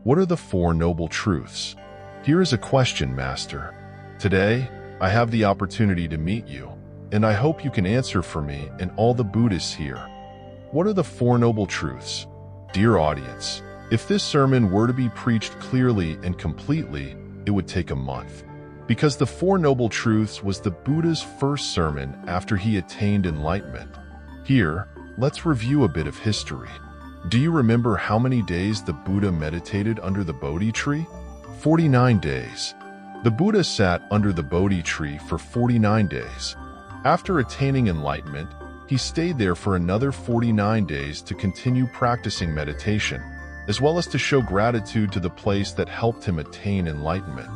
What are the Four Noble Truths? Here is a question, Master. Today, I have the opportunity to meet you, and I hope you can answer for me and all the Buddhists here. What are the Four Noble Truths? Dear audience, if this sermon were to be preached clearly and completely, it would take a month. Because the Four Noble Truths was the Buddha's first sermon after he attained enlightenment. Here, let's review a bit of history. Do you remember how many days the Buddha meditated under the Bodhi tree? 49 days. The Buddha sat under the Bodhi tree for 49 days. After attaining enlightenment, he stayed there for another 49 days to continue practicing meditation, as well as to show gratitude to the place that helped him attain enlightenment.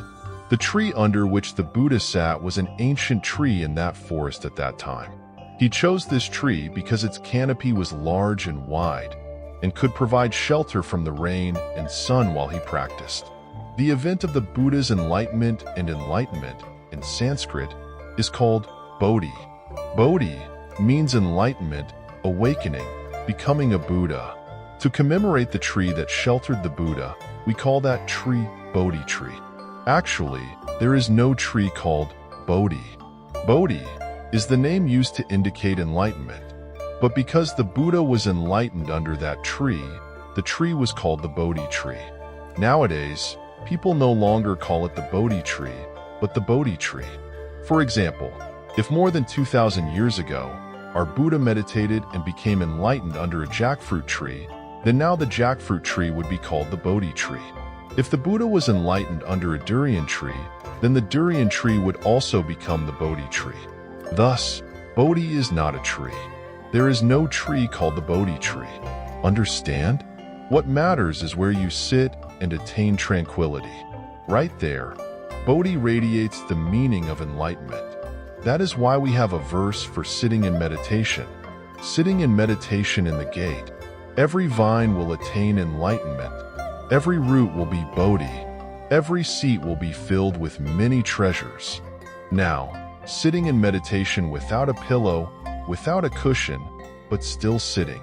The tree under which the Buddha sat was an ancient tree in that forest at that time. He chose this tree because its canopy was large and wide, and could provide shelter from the rain and sun while he practiced. The event of the Buddha's enlightenment and enlightenment, in Sanskrit, is called Bodhi. Bodhi means enlightenment, awakening, becoming a Buddha. To commemorate the tree that sheltered the Buddha, we call that tree Bodhi tree. Actually, there is no tree called Bodhi. Bodhi is the name used to indicate enlightenment. But because the Buddha was enlightened under that tree, the tree was called the Bodhi tree. Nowadays, people no longer call it the Bodhi tree, but the Bodhi tree. For example, if more than 2,000 years ago, our Buddha meditated and became enlightened under a jackfruit tree, then now the jackfruit tree would be called the Bodhi tree. If the Buddha was enlightened under a durian tree, then the durian tree would also become the Bodhi tree. Thus, Bodhi is not a tree. There is no tree called the Bodhi tree. Understand? What matters is where you sit and attain tranquility. Right there, Bodhi radiates the meaning of enlightenment. That is why we have a verse for sitting in meditation. Sitting in meditation in the gate, every vine will attain enlightenment. Every root will be Bodhi. Every seat will be filled with many treasures. Now, sitting in meditation without a pillow, without a cushion, but still sitting.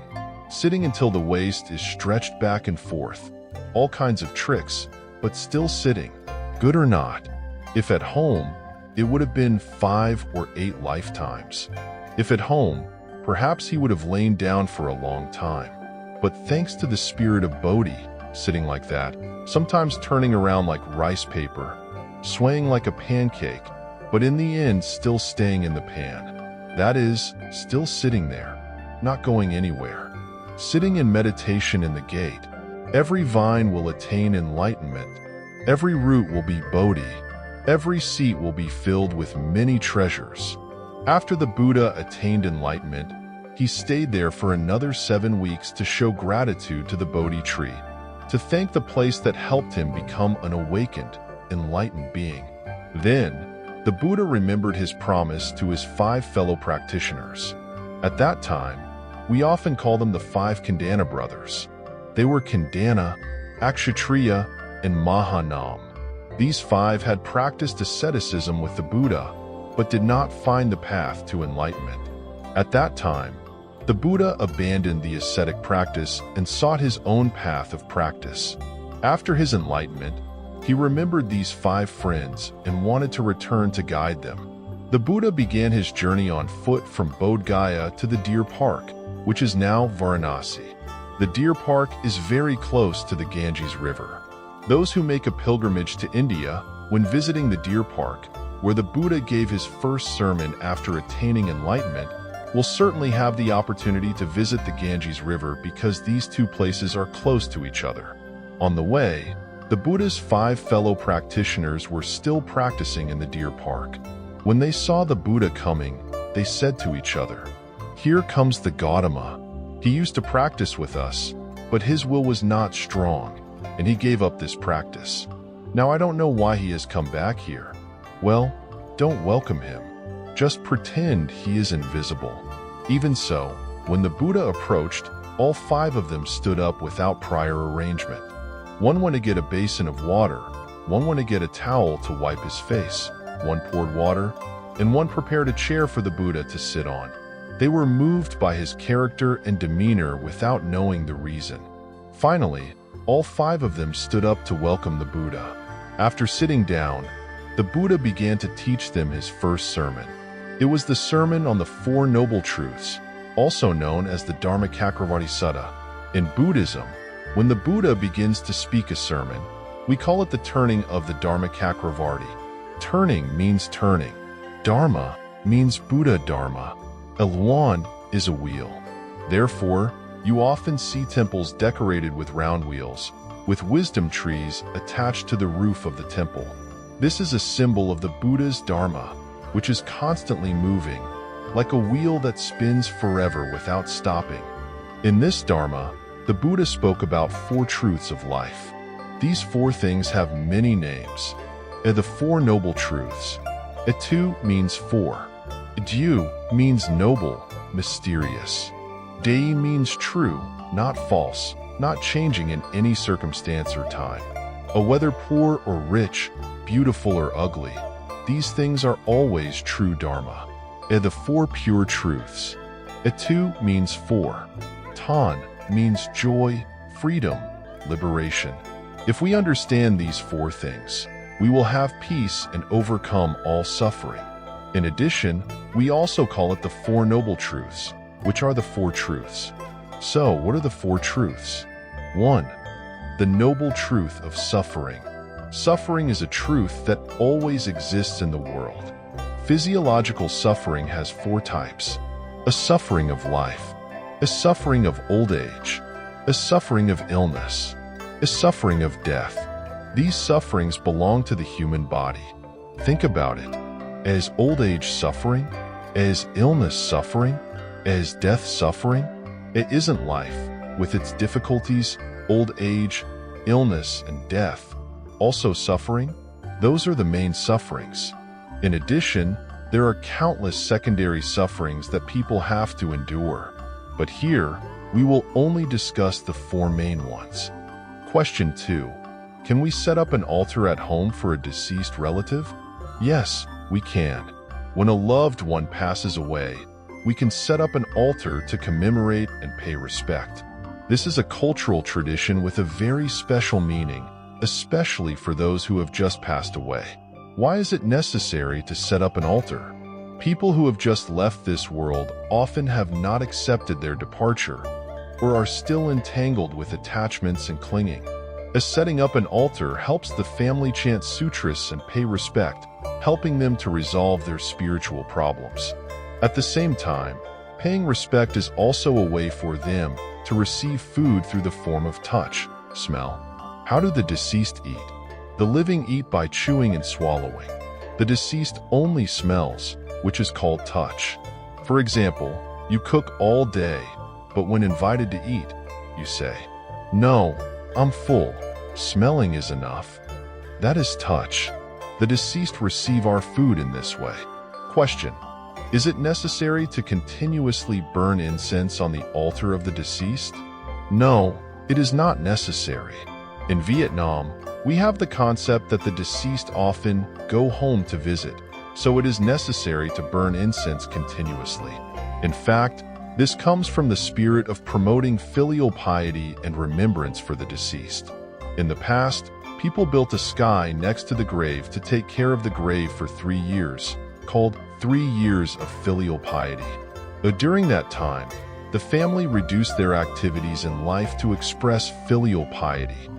Sitting until the waist is stretched back and forth. All kinds of tricks, but still sitting. Good or not. If at home, it would have been 5 or 8 lifetimes. If at home, perhaps he would have lain down for a long time. But thanks to the spirit of Bodhi, sitting like that, sometimes turning around like rice paper, swaying like a pancake, but in the end still staying in the pan. That is, still sitting there, not going anywhere. Sitting in meditation in the gate, every vine will attain enlightenment. Every root will be Bodhi. Every seat will be filled with many treasures. After the Buddha attained enlightenment, he stayed there for another 7 weeks to show gratitude to the Bodhi tree, to thank the place that helped him become an awakened, enlightened being. Then, the Buddha remembered his promise to his 5 fellow practitioners. At that time, we often call them the 5 Khandana brothers. They were Khandana, Akshatriya, and Mahanam. These 5 had practiced asceticism with the Buddha, but did not find the path to enlightenment. At that time, the Buddha abandoned the ascetic practice and sought his own path of practice. After his enlightenment, he remembered these 5 friends and wanted to return to guide them. The Buddha began his journey on foot from Bodh Gaya to the Deer Park, which is now Varanasi. The Deer Park is very close to the Ganges River. Those who make a pilgrimage to India, when visiting the Deer Park, where the Buddha gave his first sermon after attaining enlightenment, will certainly have the opportunity to visit the Ganges River because these 2 places are close to each other. On the way, the Buddha's 5 fellow practitioners were still practicing in the Deer Park. When they saw the Buddha coming, they said to each other, "Here comes the Gautama. He used to practice with us, but his will was not strong, and he gave up this practice. Now I don't know why he has come back here." Well, don't welcome him. Just pretend he is invisible. Even so, when the Buddha approached, all 5 of them stood up without prior arrangement. One went to get a basin of water, one went to get a towel to wipe his face, one poured water, and one prepared a chair for the Buddha to sit on. They were moved by his character and demeanor without knowing the reason. Finally, All 5 of them stood up to welcome the Buddha. After sitting down, the Buddha began to teach them his first sermon. It was the Sermon on the Four Noble Truths, also known as the Dharmakakravati Sutta. In Buddhism, when the Buddha begins to speak a sermon, we call it the turning of the Dharmakakravati. Turning means turning. Dharma means Buddha Dharma. A luan is a wheel. Therefore, you often see temples decorated with round wheels, with wisdom trees attached to the roof of the temple. This is a symbol of the Buddha's Dharma, which is constantly moving, like a wheel that spins forever without stopping. In this Dharma, the Buddha spoke about 4 truths of life. These 4 things have many names. The Four Noble Truths. Tu means 4. Dyu means noble, mysterious. Dei means true, not false, not changing in any circumstance or time. Whether poor or rich, beautiful or ugly, these things are always true Dharma. The 4 Pure Truths. Tu means 4. Tan means joy, freedom, liberation. If we understand these 4 things, we will have peace and overcome all suffering. In addition, we also call it the Four Noble Truths, which are the 4 truths. So, what are the 4 truths? 1. The noble truth of suffering. Suffering is a truth that always exists in the world. Physiological suffering has 4 types. A suffering of life, a suffering of old age, a suffering of illness, a suffering of death. These sufferings belong to the human body. Think about it. As old age suffering, as illness suffering, as death suffering, it isn't life, with its difficulties, old age, illness, and death. Also suffering? Those are the main sufferings. In addition, there are countless secondary sufferings that people have to endure. But here, we will only discuss the 4 main ones. Question 2. Can we set up an altar at home for a deceased relative? Yes, we can. When a loved one passes away, we can set up an altar to commemorate and pay respect. This is a cultural tradition with a very special meaning, especially for those who have just passed away. Why is it necessary to set up an altar? People who have just left this world often have not accepted their departure, or are still entangled with attachments and clinging. As setting up an altar helps the family chant sutras and pay respect, helping them to resolve their spiritual problems. At the same time, paying respect is also a way for them to receive food through the form of touch, smell. How do the deceased eat? The living eat by chewing and swallowing. The deceased only smells, which is called touch. For example, you cook all day, but when invited to eat, you say, "No, I'm full. Smelling is enough." That is touch. The deceased receive our food in this way. Question: is it necessary to continuously burn incense on the altar of the deceased? No, it is not necessary. In Vietnam, we have the concept that the deceased often go home to visit, so it is necessary to burn incense continuously. In fact, this comes from the spirit of promoting filial piety and remembrance for the deceased. In the past, people built a sky next to the grave to take care of the grave for 3 years, called 3 years of filial piety. But during that time, the family reduced their activities in life to express filial piety.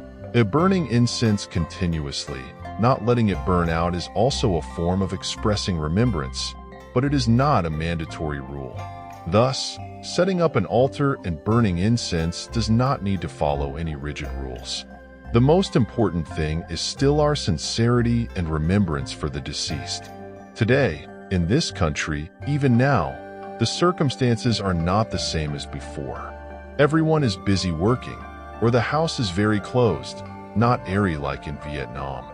Burning incense continuously, not letting it burn out, is also a form of expressing remembrance, but it is not a mandatory rule. Thus, setting up an altar and burning incense does not need to follow any rigid rules. The most important thing is still our sincerity and remembrance for the deceased. Today, in this country, even now, the circumstances are not the same as before. Everyone is busy working, or the house is very closed, not airy like in Vietnam.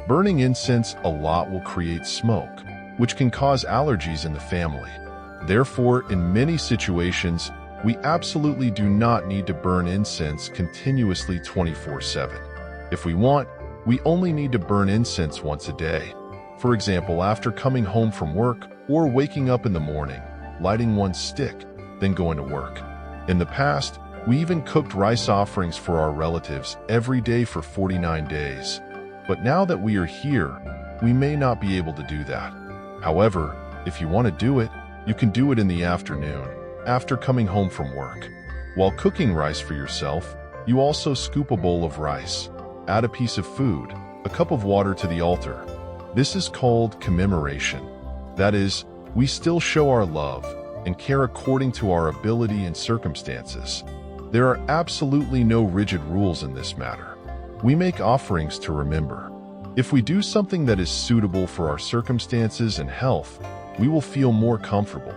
Burning incense a lot will create smoke, which can cause allergies in the family. Therefore, in many situations, we absolutely do not need to burn incense continuously 24/7. If we want, we only need to burn incense once a day. For example, after coming home from work or waking up in the morning, lighting one stick, then going to work. In the past, We even cooked rice offerings for our relatives every day for 49 days. But now that we are here, we may not be able to do that. However, if you want to do it, you can do it in the afternoon, after coming home from work. While cooking rice for yourself, you also scoop a bowl of rice, add a piece of food, a cup of water to the altar. This is called commemoration. That is, we still show our love and care according to our ability and circumstances. There are absolutely no rigid rules in this matter. We make offerings to remember. If we do something that is suitable for our circumstances and health, we will feel more comfortable.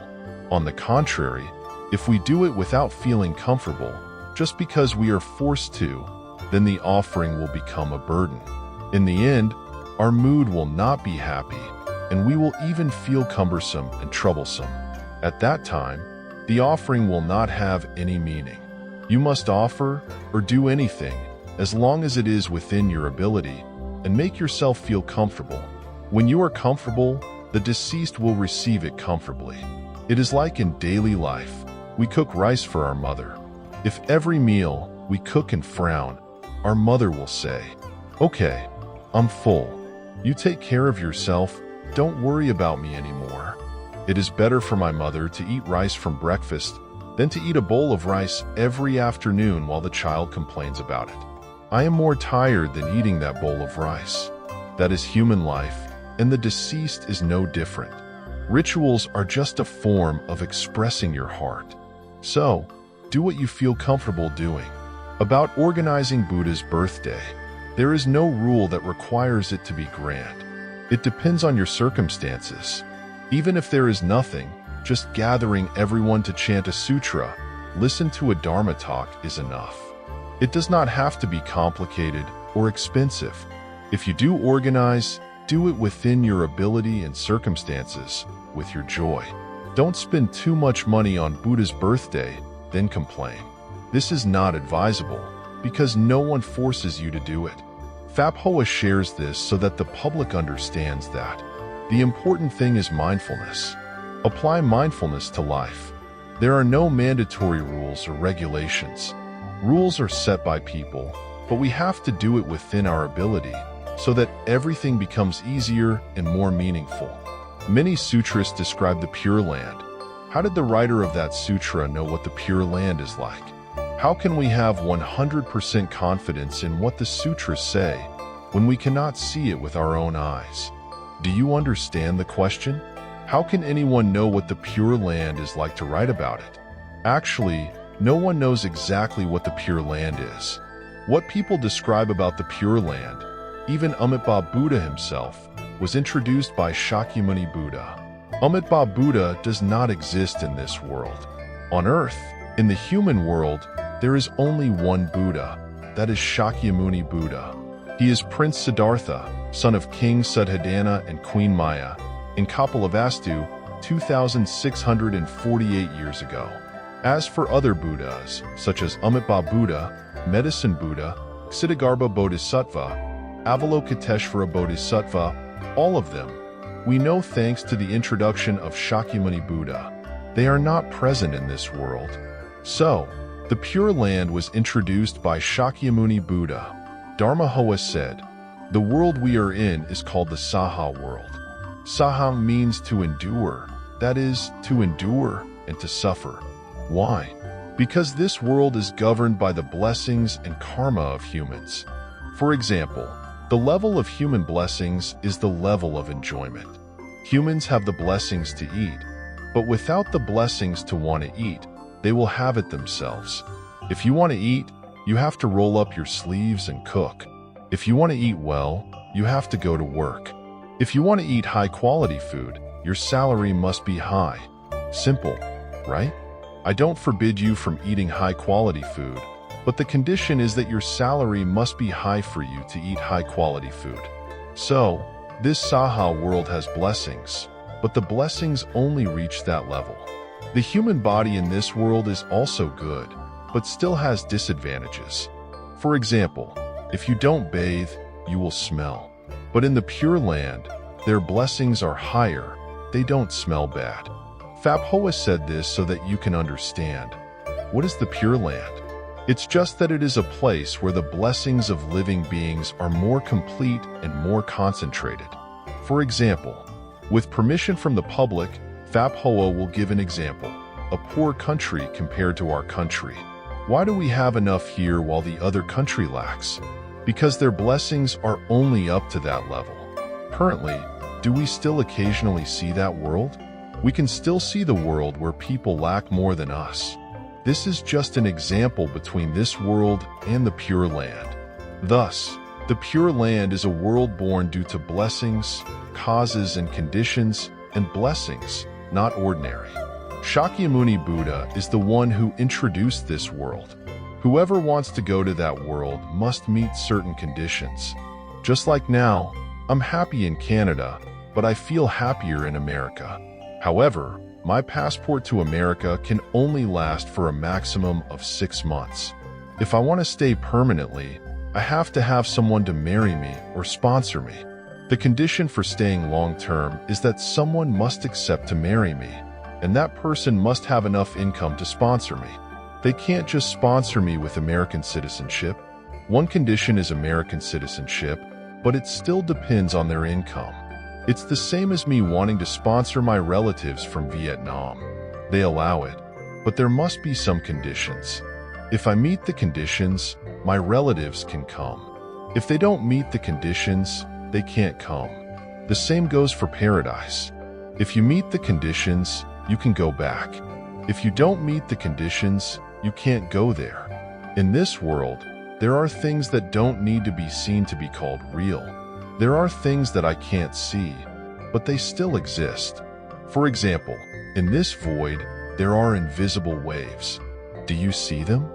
On the contrary, if we do it without feeling comfortable, just because we are forced to, then the offering will become a burden. In the end, our mood will not be happy, and we will even feel cumbersome and troublesome. At that time, the offering will not have any meaning. You must offer or do anything as long as it is within your ability and make yourself feel comfortable. When you are comfortable, the deceased will receive it comfortably. It is like in daily life. We cook rice for our mother. If every meal we cook and frown, our mother will say, "Okay, I'm full. You take care of yourself. Don't worry about me anymore." It is better for my mother to eat rice from breakfast than to eat a bowl of rice every afternoon while the child complains about it. I am more tired than eating that bowl of rice. That is human life, and the deceased is no different. Rituals are just a form of expressing your heart. So, do what you feel comfortable doing. About organizing Buddha's birthday, there is no rule that requires it to be grand. It depends on your circumstances. Even if there is nothing, just gathering everyone to chant a sutra, listen to a dharma talk is enough. It does not have to be complicated or expensive. If you do organize, do it within your ability and circumstances, with your joy. Don't spend too much money on Buddha's birthday, then complain. This is not advisable, because no one forces you to do it. Phap Hoa shares this so that the public understands that. The important thing is mindfulness. Apply mindfulness to life. There are no mandatory rules or regulations. Rules are set by people, but we have to do it within our ability so that everything becomes easier and more meaningful. Many sutras describe the Pure Land. How did the writer of that sutra know what the Pure Land is like? How can we have 100% confidence in what the sutras say when we cannot see it with our own eyes? Do you understand the question? How can anyone know what the Pure Land is like to write about it? Actually, no one knows exactly what the Pure Land is. What people describe about the Pure Land, even Amitabha Buddha himself, was introduced by Shakyamuni Buddha. Amitabha Buddha does not exist in this world. On earth, in the human world, there is only one Buddha, that is Shakyamuni Buddha. He is Prince Siddhartha, son of King Suddhodana and Queen Maya, in Kapilavastu 2,648 years ago. As for other Buddhas, such as Amitabha Buddha, Medicine Buddha, Ksitigarbha Bodhisattva, Avalokiteshvara Bodhisattva, all of them, we know thanks to the introduction of Shakyamuni Buddha. They are not present in this world. So, the Pure Land was introduced by Shakyamuni Buddha. Dharma Hoa said, "The world we are in is called the Saha world." Saha means to endure, that is, to endure and to suffer. Why? Because this world is governed by the blessings and karma of humans. For example, the level of human blessings is the level of enjoyment. Humans have the blessings to eat, but without the blessings to want to eat, they will have it themselves. If you want to eat, you have to roll up your sleeves and cook. If you want to eat well, you have to go to work. If you want to eat high-quality food, your salary must be high. Simple, right? I don't forbid you from eating high-quality food, but the condition is that your salary must be high for you to eat high-quality food. So, this Saha world has blessings, but the blessings only reach that level. The human body in this world is also good, but still has disadvantages. For example, if you don't bathe, you will smell. But in the Pure Land, their blessings are higher, they don't smell bad. Phap Hoa said this so that you can understand. What is the Pure Land? It's just that it is a place where the blessings of living beings are more complete and more concentrated. For example, with permission from the public, Fap Hoa will give an example. A poor country compared to our country. Why do we have enough here while the other country lacks? Because their blessings are only up to that level. Currently, do we still occasionally see that world? We can still see the world where people lack more than us. This is just an example between this world and the Pure Land. Thus, the Pure Land is a world born due to blessings, causes and conditions, and blessings, not ordinary. Shakyamuni Buddha is the one who introduced this world. Whoever wants to go to that world must meet certain conditions. Just like now, I'm happy in Canada, but I feel happier in America. However, my passport to America can only last for a maximum of 6 months. If I want to stay permanently, I have to have someone to marry me or sponsor me. The condition for staying long-term is that someone must accept to marry me, and that person must have enough income to sponsor me. They can't just sponsor me with American citizenship. One condition is American citizenship, but it still depends on their income. It's the same as me wanting to sponsor my relatives from Vietnam. They allow it, but there must be some conditions. If I meet the conditions, my relatives can come. If they don't meet the conditions, they can't come. The same goes for paradise. If you meet the conditions, you can go back. If you don't meet the conditions, you can't go there. In this world, there are things that don't need to be seen to be called real. There are things that I can't see, but they still exist. For example, in this void, there are invisible waves. Do you see them?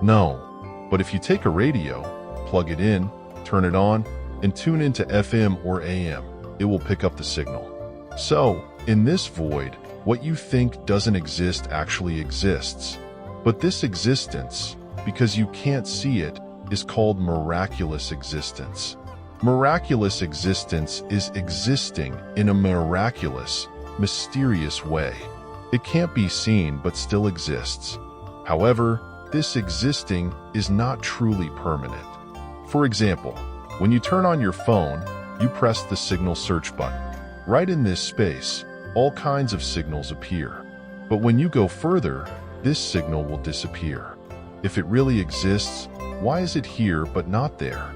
No. But if you take a radio, plug it in, turn it on, and tune into FM or AM, it will pick up the signal. So, in this void, what you think doesn't exist actually exists. But this existence, because you can't see it, is called miraculous existence. Miraculous existence is existing in a miraculous, mysterious way. It can't be seen but still exists. However, this existing is not truly permanent. For example, when you turn on your phone, you press the signal search button. Right in this space, all kinds of signals appear. But when you go further, this signal will disappear. If it really exists, why is it here but not there?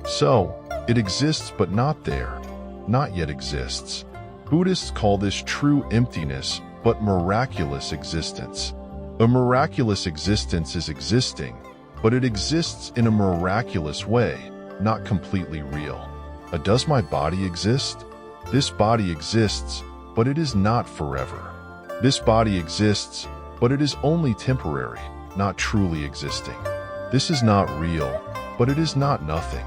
So, it exists but not there, not yet exists. Buddhists call this true emptiness but miraculous existence. A miraculous existence is existing, but it exists in a miraculous way, not completely real. Does my body exist? This body exists, but it is not forever. This body exists, but it is only temporary, not truly existing. This is not real, but it is not nothing.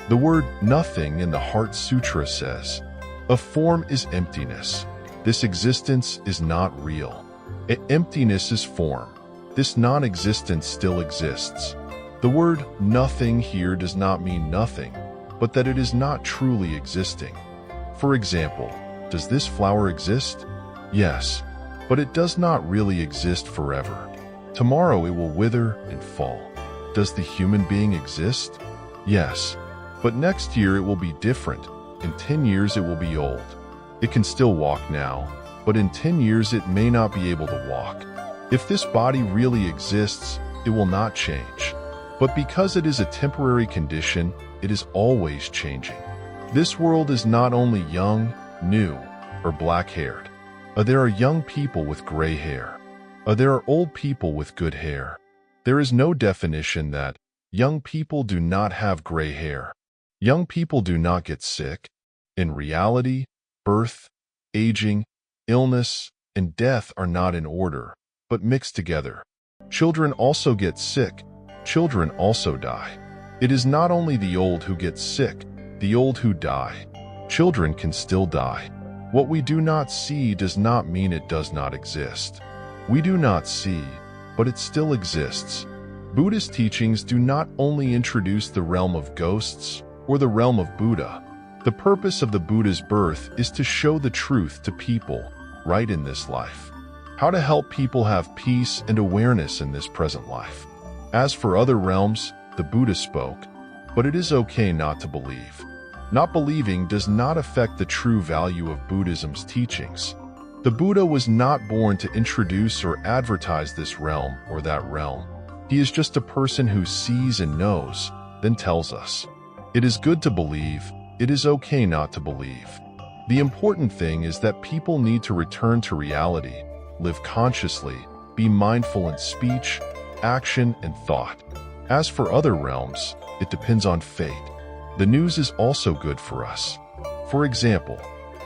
The word nothing in the Heart Sutra says, a form is emptiness. This existence is not real. Emptiness is form. This non-existence still exists. The word nothing here does not mean nothing, but that it is not truly existing. For example, does this flower exist? Yes, but it does not really exist forever. Tomorrow it will wither and fall. Does the human being exist? Yes, but next year it will be different. In 10 years it will be old. It can still walk now, but in 10 years it may not be able to walk. If this body really exists, it will not change. But because it is a temporary condition, it is always changing. This world is not only young, new, or black-haired. There are young people with gray hair. There are old people with good hair. There is no definition that young people do not have gray hair. Young people do not get sick. In reality, birth, aging, illness, and death are not in order, but mixed together. Children also get sick. Children also die. It is not only the old who get sick, the old who die. Children can still die. What we do not see does not mean it does not exist. We do not see, but it still exists. Buddhist teachings do not only introduce the realm of ghosts or the realm of Buddha. The purpose of the Buddha's birth is to show the truth to people right in this life. How to help people have peace and awareness in this present life. As for other realms, the Buddha spoke, but it is okay not to believe. Not believing does not affect the true value of Buddhism's teachings. The Buddha was not born to introduce or advertise this realm or that realm. He is just a person who sees and knows, then tells us. It is good to believe, it is okay not to believe. The important thing is that people need to return to reality, live consciously, be mindful in speech, action, and thought. As for other realms, it depends on fate. The news is also good for us. For example,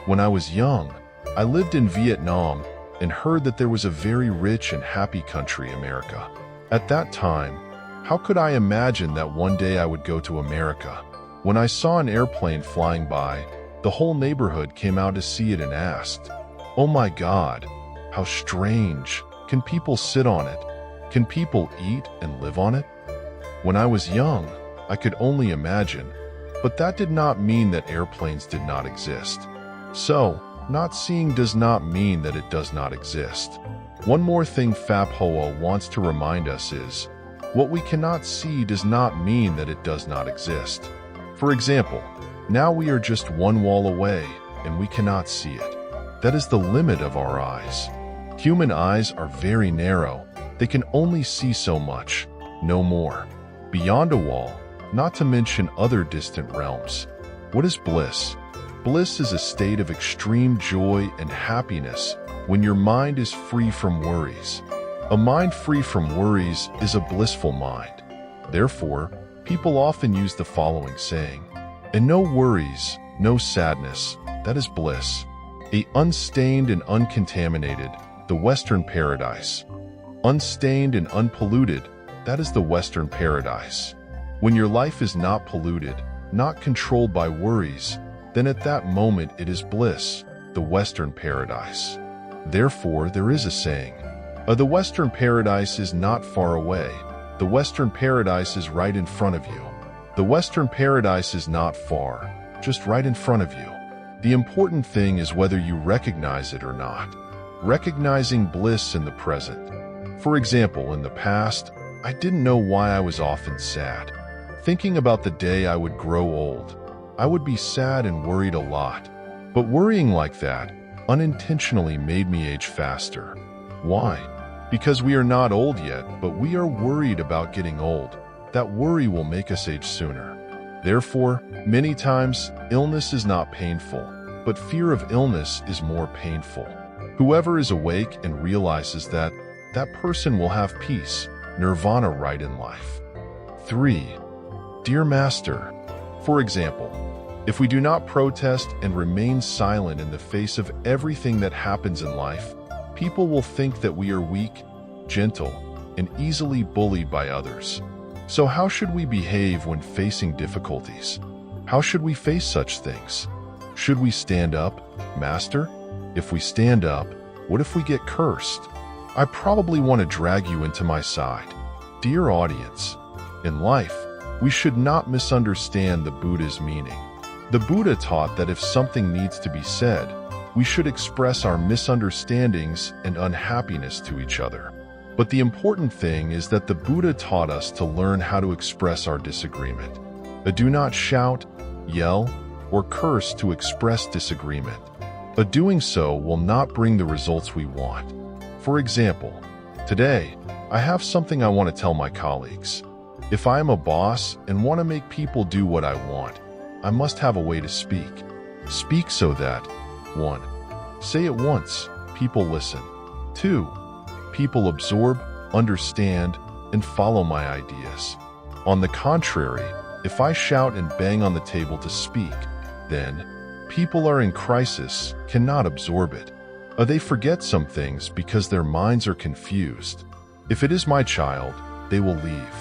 when I was young, I lived in Vietnam and heard that there was a very rich and happy country, America. At that time, how could I imagine that one day I would go to America? When I saw an airplane flying by, the whole neighborhood came out to see it and asked, "Oh my God, how strange. Can people sit on it? Can people eat and live on it?" When I was young, I could only imagine, but that did not mean that airplanes did not exist. So, not seeing does not mean that it does not exist. One more thing Phap Hoa wants to remind us is, what we cannot see does not mean that it does not exist. For example, now we are just one wall away and we cannot see it. That is the limit of our eyes. Human eyes are very narrow. They can only see so much, no more. Beyond a wall, not to mention other distant realms. What is bliss? Bliss is a state of extreme joy and happiness when your mind is free from worries. A mind free from worries is a blissful mind. Therefore, people often use the following saying, "And no worries, no sadness, that is bliss." A unstained and uncontaminated, the Western paradise. Unstained and unpolluted, that is the Western paradise. When your life is not polluted, not controlled by worries, then at that moment it is bliss, the Western paradise. Therefore, there is a saying, the Western paradise is not far away. The Western paradise is right in front of you. The Western paradise is not far, just right in front of you. The important thing is whether you recognize it or not. Recognizing bliss in the present. For example, in the past, I didn't know why I was often sad. Thinking about the day I would grow old, I would be sad and worried a lot. But worrying like that unintentionally made me age faster. Why? Because we are not old yet, but we are worried about getting old. That worry will make us age sooner. Therefore, many times, illness is not painful, but fear of illness is more painful. Whoever is awake and realizes that, that person will have peace, nirvana right in life. 3. Dear Master, for example, if we do not protest and remain silent in the face of everything that happens in life, people will think that we are weak, gentle, and easily bullied by others. So how should we behave when facing difficulties? How should we face such things? Should we stand up, Master? If we stand up, what if we get cursed? I probably want to drag you into my side. Dear audience, in life, we should not misunderstand the Buddha's meaning. The Buddha taught that if something needs to be said, we should express our misunderstandings and unhappiness to each other. But the important thing is that the Buddha taught us to learn how to express our disagreement. Do not shout, yell, or curse to express disagreement. Doing so will not bring the results we want. For example, today, I have something I want to tell my colleagues. If I am a boss and want to make people do what I want, I must have a way to speak. Speak so that 1. Say it once, people listen. 2. People absorb, understand, and follow my ideas. On the contrary, if I shout and bang on the table to speak, then people are in crisis, cannot absorb it. They forget some things because their minds are confused. If it is my child, they will leave.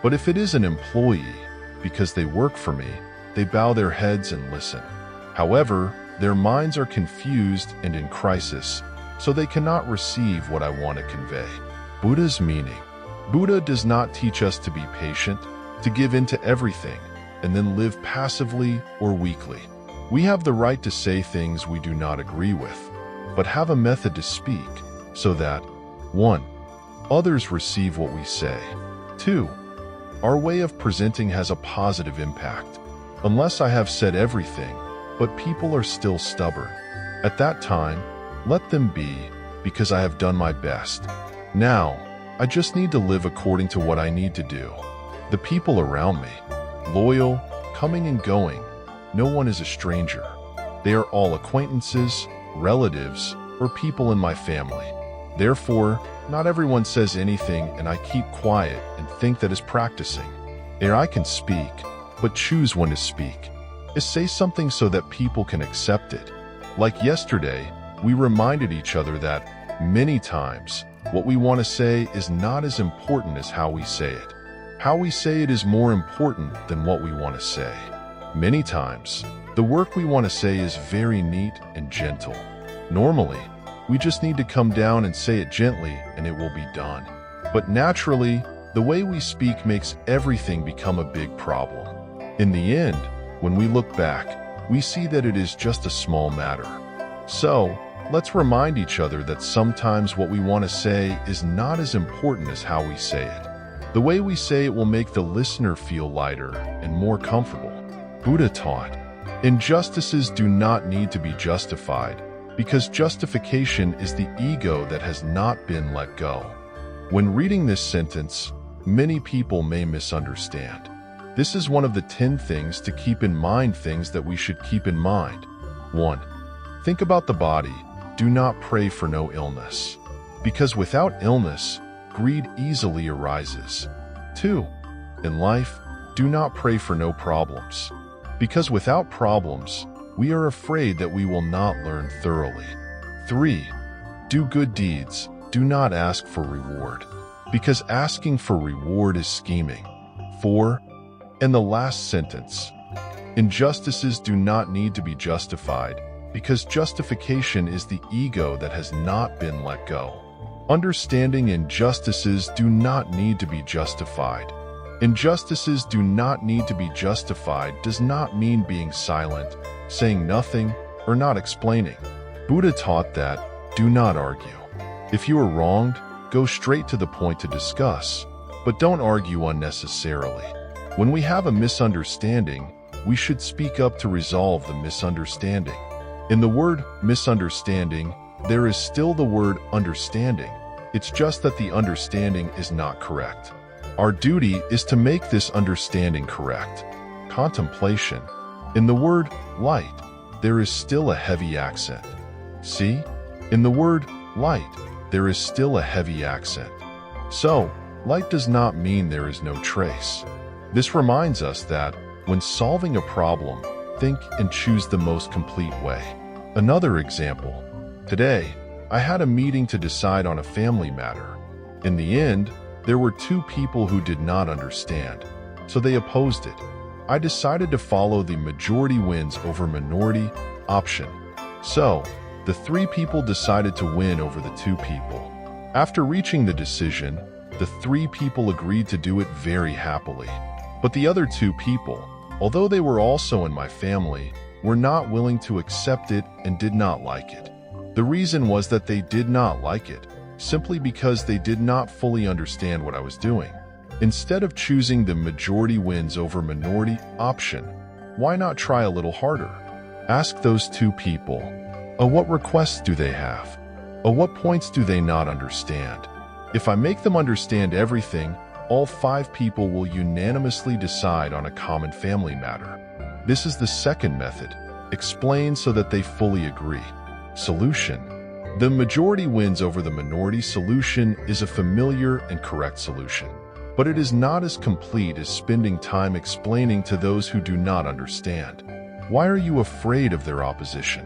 But if it is an employee, because they work for me, they bow their heads and listen. However, their minds are confused and in crisis, so they cannot receive what I want to convey. Buddha's meaning. Buddha does not teach us to be patient, to give in to everything, and then live passively or weakly. We have the right to say things we do not agree with, but have a method to speak, so that 1. Others receive what we say. 2. Our way of presenting has a positive impact. Unless I have said everything, but people are still stubborn. At that time, let them be, because I have done my best. Now, I just need to live according to what I need to do. The people around me, loyal, coming and going, no one is a stranger. They are all acquaintances, relatives, or people in my family. Therefore, not everyone says anything and I keep quiet and think that is practicing. Ere I can speak, but choose when to speak. Is say something so that people can accept it. Like yesterday, we reminded each other that, many times, what we want to say is not as important as how we say it. How we say it is more important than what we want to say. Many times, the work we want to say is very neat and gentle. Normally, we just need to come down and say it gently and it will be done. But naturally, the way we speak makes everything become a big problem. In the end, when we look back, we see that it is just a small matter. So, let's remind each other that sometimes what we want to say is not as important as how we say it. The way we say it will make the listener feel lighter and more comfortable. Buddha taught, injustices do not need to be justified, because justification is the ego that has not been let go. When reading this sentence, many people may misunderstand. This is one of the 10 things to keep in mind, things that we should keep in mind. 1. Think about the body. Do not pray for no illness, because without illness, greed easily arises. 2. In life, do not pray for no problems, because without problems, we are afraid that we will not learn thoroughly. 3. Do good deeds. Do not ask for reward, because asking for reward is scheming. 4. And the last sentence, injustices do not need to be justified, because justification is the ego that has not been let go. Understanding injustices do not need to be justified. Injustices do not need to be justified does not mean being silent, saying nothing, or not explaining. Buddha taught that, do not argue. If you are wronged, go straight to the point to discuss, but don't argue unnecessarily. When we have a misunderstanding, we should speak up to resolve the misunderstanding. In the word misunderstanding, there is still the word understanding. It's just that the understanding is not correct. Our duty is to make this understanding correct. Contemplation. In the word light, there is still a heavy accent. See? In the word light, there is still a heavy accent. So, light does not mean there is no trace. This reminds us that, when solving a problem, think and choose the most complete way. Another example. Today, I had a meeting to decide on a family matter. In the end, there were 2 people who did not understand, so they opposed it. I decided to follow the majority wins over minority option. So, the 3 people decided to win over the 2 people. After reaching the decision, the 3 people agreed to do it very happily. But the other 2 people, although they were also in my family, were not willing to accept it and did not like it. The reason was that they did not like it, simply because they did not fully understand what I was doing. Instead of choosing the majority wins over minority option, why not try a little harder? Ask those 2 people, what requests do they have? What points do they not understand? If I make them understand everything, all 5 people will unanimously decide on a common family matter. This is the second method. Explain so that they fully agree. Solution. The majority wins over the minority solution is a familiar and correct solution, but it is not as complete as spending time explaining to those who do not understand. Why are you afraid of their opposition?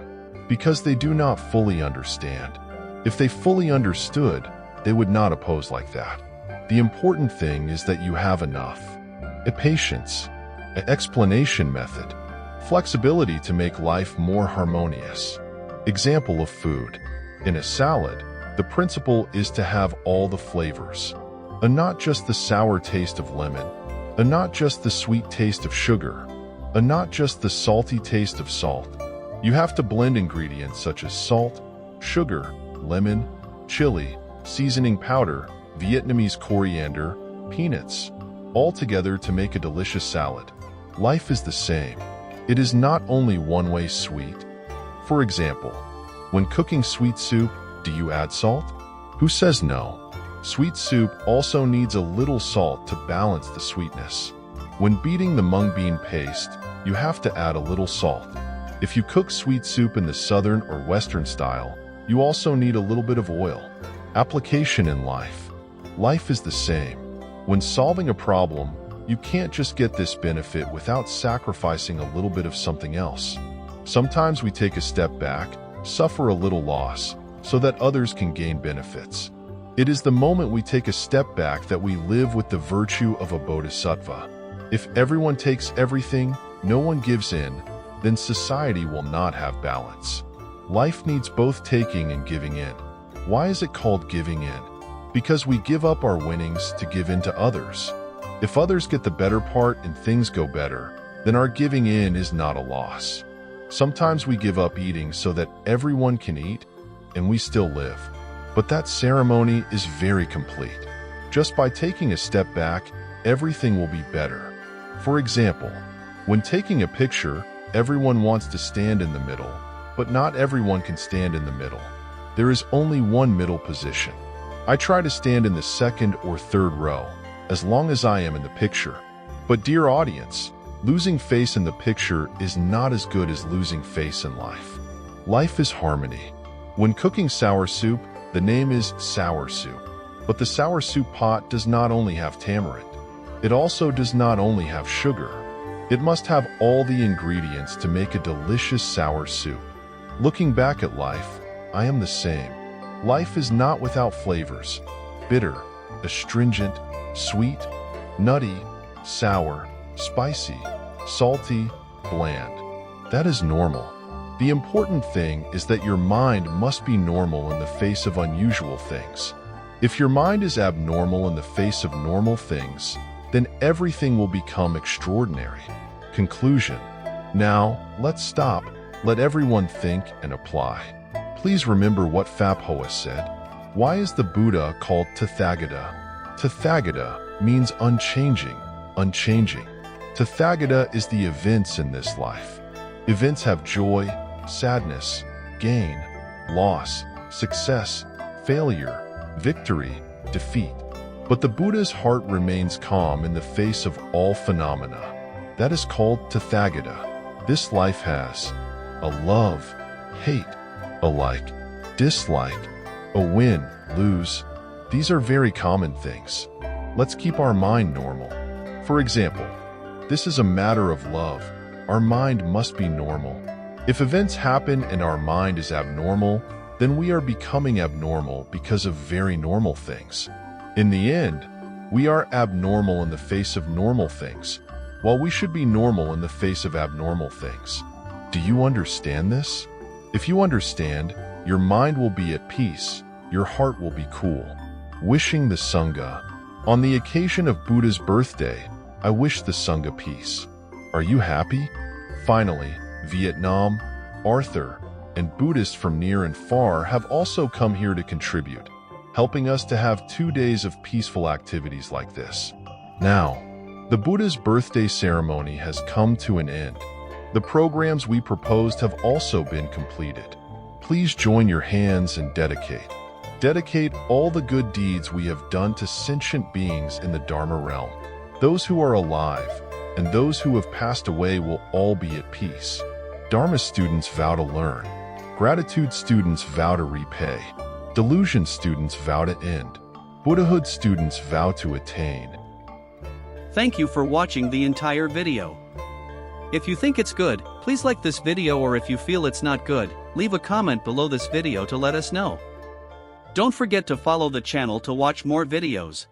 Because they do not fully understand. If they fully understood, they would not oppose like that. The important thing is that you have enough. Patience, explanation method, flexibility to make life more harmonious. Example of food. In a salad, the principle is to have all the flavors, and not just the sour taste of lemon, and not just the sweet taste of sugar, and not just the salty taste of salt. You have to blend ingredients such as salt, sugar, lemon, chili, seasoning powder, Vietnamese coriander, peanuts, all together to make a delicious salad. Life is the same. It is not only one-way sweet. For example, when cooking sweet soup, do you add salt? Who says no? Sweet soup also needs a little salt to balance the sweetness. When beating the mung bean paste, you have to add a little salt. If you cook sweet soup in the southern or western style, you also need a little bit of oil. Application in life. Life is the same. When solving a problem, you can't just get this benefit without sacrificing a little bit of something else. Sometimes we take a step back, suffer a little loss, so that others can gain benefits. It is the moment we take a step back that we live with the virtue of a bodhisattva. If everyone takes everything, no one gives in, then society will not have balance. Life needs both taking and giving in. Why is it called giving in? Because we give up our winnings to give in to others. If others get the better part and things go better, then our giving in is not a loss. Sometimes we give up eating so that everyone can eat, and we still live. But that ceremony is very complete. Just by taking a step back, everything will be better. For example, when taking a picture, everyone wants to stand in the middle, but not everyone can stand in the middle. There is only one middle position. I try to stand in the second or third row, as long as I am in the picture. But dear audience, losing face in the picture is not as good as losing face in life. Life is harmony. When cooking sour soup, the name is sour soup. But the sour soup pot does not only have tamarind. It also does not only have sugar. It must have all the ingredients to make a delicious sour soup. Looking back at life, I am the same. Life is not without flavors. Bitter, astringent, sweet, nutty, sour, spicy, salty, bland. That is normal. The important thing is that your mind must be normal in the face of unusual things. If your mind is abnormal in the face of normal things, then everything will become extraordinary. Conclusion. Now, let's stop. Let everyone think and apply. Please remember what Fabhoa said. Why is the Buddha called Tathagata? Tathagata means unchanging, unchanging. Tathagata is the events in this life. Events have joy, sadness, gain, loss, success, failure, victory, defeat. But the Buddha's heart remains calm in the face of all phenomena. That is called Tathagata. This life has a love, hate, a like, dislike, a win, lose. These are very common things. Let's keep our mind normal. For example, this is a matter of love. Our mind must be normal. If events happen and our mind is abnormal, then we are becoming abnormal because of very normal things. In the end, we are abnormal in the face of normal things, while we should be normal in the face of abnormal things. Do you understand this? If you understand, your mind will be at peace, your heart will be cool. Wishing the Sangha. On the occasion of Buddha's birthday, I wish the Sangha peace. Are you happy? Finally, Vietnam, Arthur, and Buddhists from near and far have also come here to contribute, helping us to have 2 days of peaceful activities like this. Now, the Buddha's birthday ceremony has come to an end. The programs we proposed have also been completed. Please join your hands and dedicate. Dedicate all the good deeds we have done to sentient beings in the Dharma realm. Those who are alive and those who have passed away will all be at peace. Dharma students vow to learn. Gratitude students vow to repay. Delusion students vow to end. Buddhahood students vow to attain. Thank you for watching the entire video. If you think it's good, please like this video, or if you feel it's not good, leave a comment below this video to let us know. Don't forget to follow the channel to watch more videos.